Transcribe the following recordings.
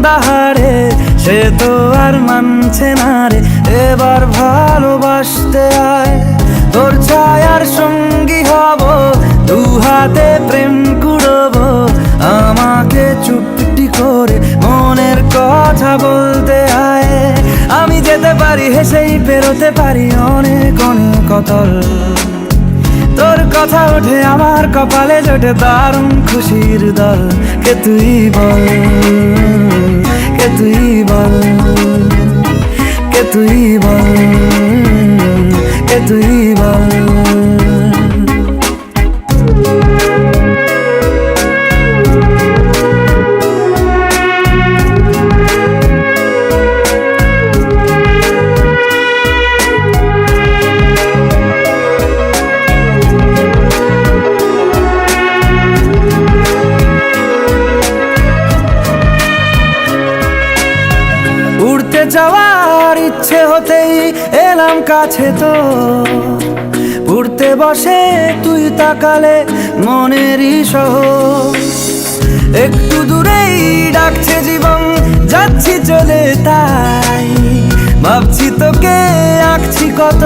দাহারে, সে তো আর মানছে না রে। এবার ভালোবাসতে আয়, তোর ছায়ার সঙ্গী হব, দু হাতে প্রেম কুড়বো। আমাকে চুপটি করে মনের কথা বলতে আয়। আমি যেতে পারি হেসেই পেরোতে পারি অনেক অনেক অতল। তোর কথা ওঠে আমার কপালে জোটে দারুণ খুশির দল। কে তুই বল, কে তুই বল, কে তুই বল, কে তুই বল। উড়তে যাওয়ার ইচ্ছে হতেই এলাম কাছে তো, উড়তে বসে তুই তাকালে মনেরই শহর। একটু দূরেই ডাকছে জীবন, যাচ্ছি চলে তাই ভাবছি তোকে আঁকছি কত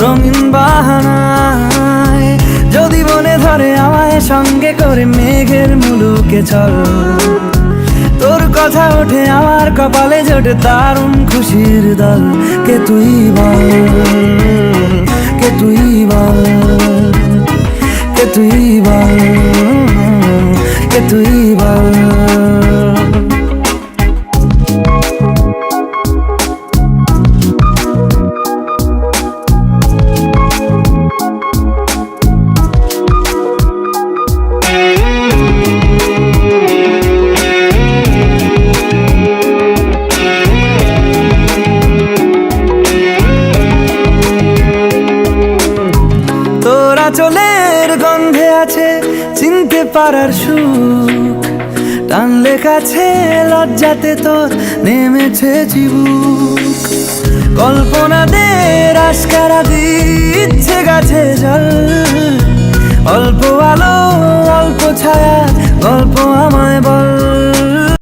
রঙিন বাহানায়। যদি মনে ধরে আমায় সঙ্গে করে মেঘের মুলুকে চল। তোর কথা ওঠে আমার কপালে জোটে দারুণ খুশির দল। কে তুই বল, কে তুই বল, কে তুই বল, কে তুই বল। চোলের গন্ধে আছে চিনতে পারার সুখ, টানলে কাছে লজ্জাতে তোর নেমেছে চিবুক। কল্পনাদের আশকারা দিচ্ছে গাছে জল, অল্প আলো অল্প ছায়া গল্প আমার।